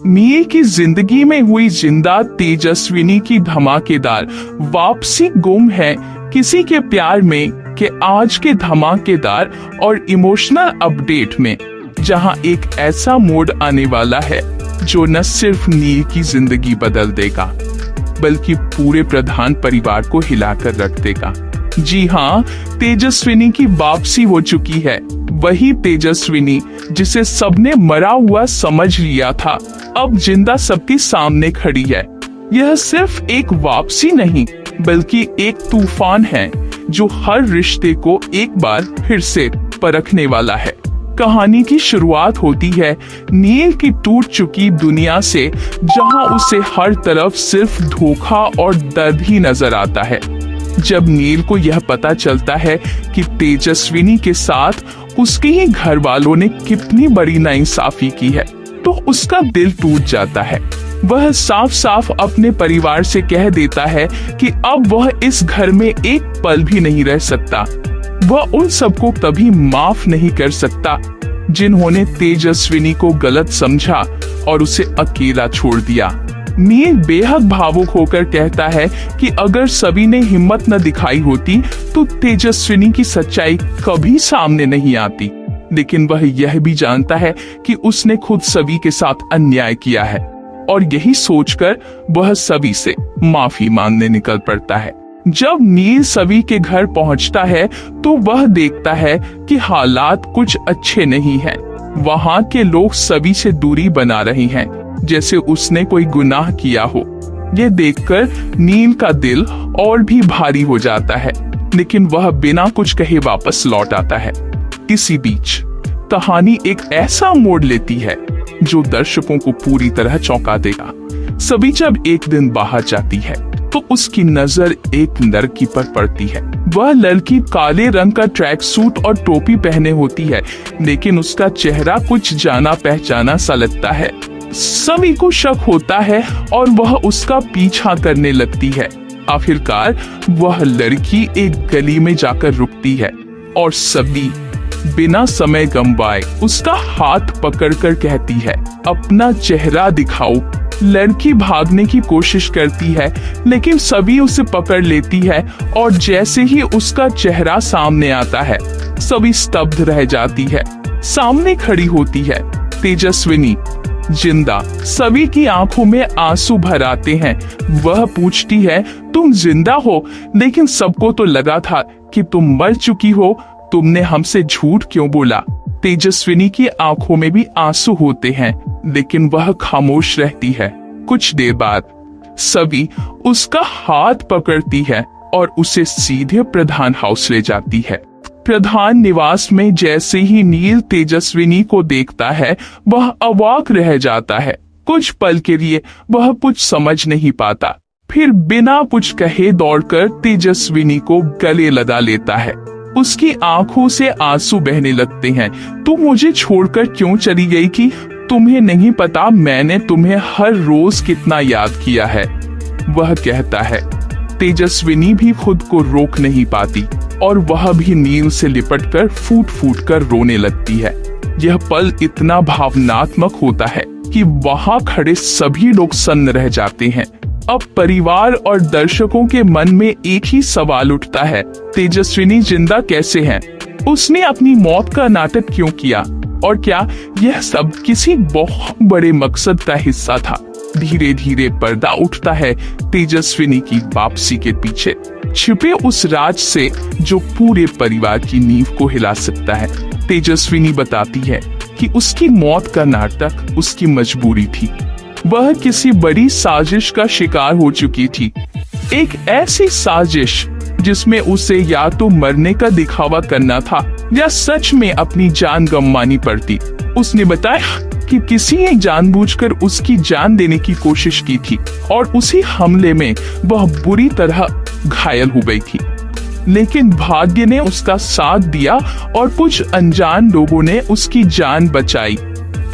नील की जिंदगी में हुई जिंदा तेजस्विनी की धमाकेदार वापसी गुम है किसी के प्यार में के आज के धमाकेदार और इमोशनल अपडेट में, जहां एक ऐसा मोड़ आने वाला है जो न सिर्फ नील की जिंदगी बदल देगा बल्कि पूरे प्रधान परिवार को हिलाकर रख देगा। जी हाँ, तेजस्विनी की वापसी हो चुकी है। वही तेजस्विनी जिसे सबने मरा हुआ समझ लिया था, अब जिंदा सबके सामने खड़ी है। यह सिर्फ एक वापसी नहीं बल्कि एक तूफान है जो हर रिश्ते को एक बार फिर से परखने वाला है। कहानी की शुरुआत होती है नील की टूट चुकी दुनिया से, जहां उसे हर तरफ सिर्फ धोखा और दर्द ही नजर आता है। जब नील को यह पता चलता है कि तेजस्विनी के साथ उसके ही घर वालों ने कितनी बड़ी नाइंसाफी की है, तो उसका दिल टूट जाता है। वह साफ साफ अपने परिवार से कह देता है कि अब वह इस घर में एक पल भी नहीं रह सकता। वह उन सबको कभी माफ नहीं कर सकता जिन्होंने तेजस्विनी को गलत समझा और उसे अकेला छोड़ दिया। नील बेहद भावुक होकर कहता है कि अगर सभी ने हिम्मत न दिखाई होती तो तेजस्विनी की सच्चाई कभी सामने नहीं आती। लेकिन वह यह भी जानता है कि उसने खुद सभी के साथ अन्याय किया है और यही सोचकर वह सभी से माफी मांगने निकल पड़ता है। जब नील सभी के घर पहुंचता है तो वह देखता है कि हालात कुछ अच्छे नहीं हैं। वहां के लोग सभी से दूरी बना रहे हैं, जैसे उसने कोई गुनाह किया हो। ये देखकर नील का दिल और भी भारी हो जाता है, लेकिन वह बिना कुछ कहे वापस लौट आता है। इसी बीच कहानी एक ऐसा मोड़ लेती है जो दर्शकों को पूरी तरह चौंका देगा। सभी जब एक दिन बाहर जाती है तो उसकी नजर एक लड़की पर पड़ती है। वह लड़की काले रंग का ट्रैक सूट और टोपी पहने होती है, लेकिन उसका चेहरा कुछ जाना पहचाना सा लगता है। सभी को शक होता है और वह उसका पीछा करने लगती है। आखिरकार वह लड़की एक गली में जाकर रुकती है और सभी बिना समय गंवाए उसका हाथ पकड़कर कहती है, अपना चेहरा दिखाओ। लड़की भागने की कोशिश करती है, लेकिन सभी उसे पकड़ लेती है और जैसे ही उसका चेहरा सामने आता है, सभी स्तब्ध रह जाती है। सामने खड़ी होती है तेजस्विनी, जिंदा। सभी की आंखों में आंसू भर आते हैं। वह पूछती है, तुम जिंदा हो? लेकिन सबको तो लगा था कि तुम मर चुकी हो। तुमने हमसे झूठ क्यों बोला? तेजस्विनी की आंखों में भी आंसू होते हैं, लेकिन वह खामोश रहती है। कुछ देर बाद सभी उसका हाथ पकड़ती है और उसे सीधे प्रधान हाउस ले जाती है। प्रधान निवास में जैसे ही नील तेजस्विनी को देखता है, वह अवाक रह जाता है। कुछ पल के लिए वह कुछ समझ नहीं पाता, फिर बिना कुछ कहे दौड़कर तेजस्विनी को गले लगा लेता है। उसकी आंखों से आंसू बहने लगते हैं। तुम मुझे छोड़कर क्यों चली गई थी? तुम्हें नहीं पता मैंने तुम्हें हर रोज कितना याद किया है, वह कहता है। तेजस्विनी भी खुद को रोक नहीं पाती और वह भी नील से लिपटकर फूट फूट कर रोने लगती है। यह पल इतना भावनात्मक होता है कि वहां खड़े सभी लोग सन्न रह जाते हैं। अब परिवार और दर्शकों के मन में एक ही सवाल उठता है, तेजस्विनी जिंदा कैसे है? उसने अपनी मौत का नाटक क्यों किया? और क्या यह सब किसी बहुत बड़े मकसद का हिस्सा था? धीरे धीरे पर्दा उठता है तेजस्विनी की वापसी के पीछे छिपे उस राज से जो पूरे परिवार की नींव को हिला सकता है। तेजस्विनी बताती है कि उसकी मौत का नाटक उसकी मजबूरी थी। वह किसी बड़ी साजिश का शिकार हो चुकी थी, एक ऐसी साजिश जिसमें उसे या तो मरने का दिखावा करना था या सच में अपनी जान गंवानी पड़ती। उसने बताया कि किसी ने जानबूझकर उसकी जान देने की कोशिश की थी और उसी हमले में वह बुरी तरह घायल हो गई थी, लेकिन भाग्य ने उसका साथ दिया और कुछ अनजान लोगों ने उसकी जान बचाई।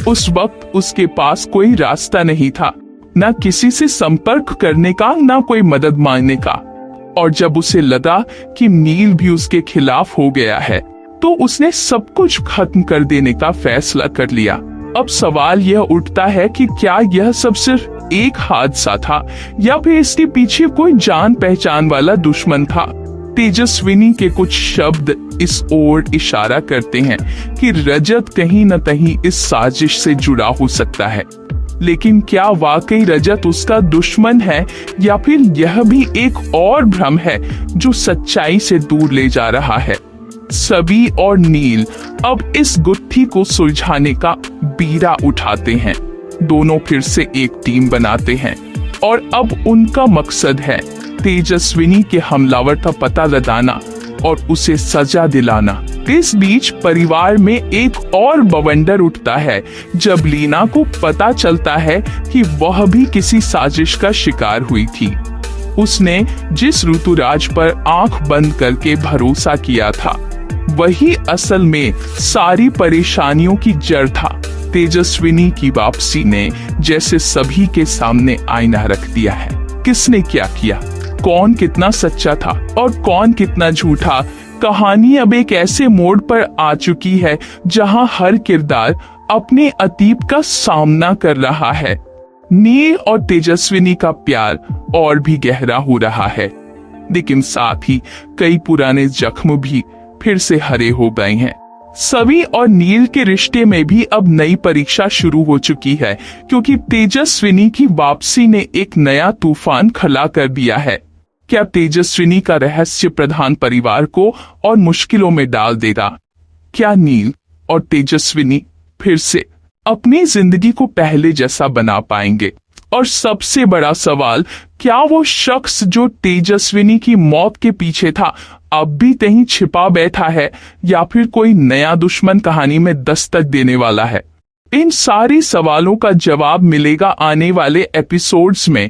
उस वक्त उसके पास कोई रास्ता नहीं था, न किसी से संपर्क करने का, न कोई मदद मांगने का। और जब उसे लगा कि नील भी उसके खिलाफ हो गया है, तो उसने सब कुछ खत्म कर देने का फैसला कर लिया। अब सवाल यह उठता है कि क्या यह सब सिर्फ एक हादसा था या फिर इसके पीछे कोई जान पहचान वाला दुश्मन था। तेजस्विनी के कुछ शब्द इस ओर इशारा करते हैं कि रजत कहीं न कहीं इस साजिश से जुड़ा हो सकता है, लेकिन क्या वाकई रजत उसका दुश्मन है या फिर यह भी एक और भ्रम है जो सच्चाई से दूर ले जा रहा है। सबी और नील अब इस गुत्थी को सुलझाने का बीड़ा उठाते हैं। दोनों फिर से एक टीम बनाते हैं और अब उनका मकसद है तेजस्विनी के हमलावर का पता लगाना और उसे सजा दिलाना। इस बीच परिवार में एक और बवंडर उठता है जब लीना को पता चलता है कि वह भी किसी साजिश का शिकार हुई थी। उसने जिस ऋतुराज पर आंख बंद करके भरोसा किया था वही असल में सारी परेशानियों की जड़ था। तेजस्विनी की वापसी ने जैसे सभी के सामने आईना रख दिया है। किसने क्या किया, कौन कितना सच्चा था और कौन कितना झूठा। कहानी अब एक ऐसे मोड़ पर आ चुकी है जहां हर किरदार अपने अतीत का सामना कर रहा है। नील और तेजस्विनी का प्यार और भी गहरा हो रहा है, लेकिन साथ ही कई पुराने जख्म भी फिर से हरे हो गए हैं। सबी और नील के रिश्ते में भी अब नई परीक्षा शुरू हो चुकी है, क्योंकि तेजस्विनी की वापसी ने एक नया तूफान खड़ा कर दिया है। क्या तेजस्विनी का रहस्य प्रधान परिवार को और मुश्किलों में डाल देगा? क्या नील और तेजस्विनी फिर से अपनी जिंदगी को पहले जैसा बना पाएंगे? और सबसे बड़ा सवाल, क्या वो शख्स जो तेजस्विनी की मौत के पीछे था अब भी कहीं छिपा बैठा है या फिर कोई नया दुश्मन कहानी में दस्तक देने वाला है? इन सारे सवालों का जवाब मिलेगा आने वाले एपिसोड्स में।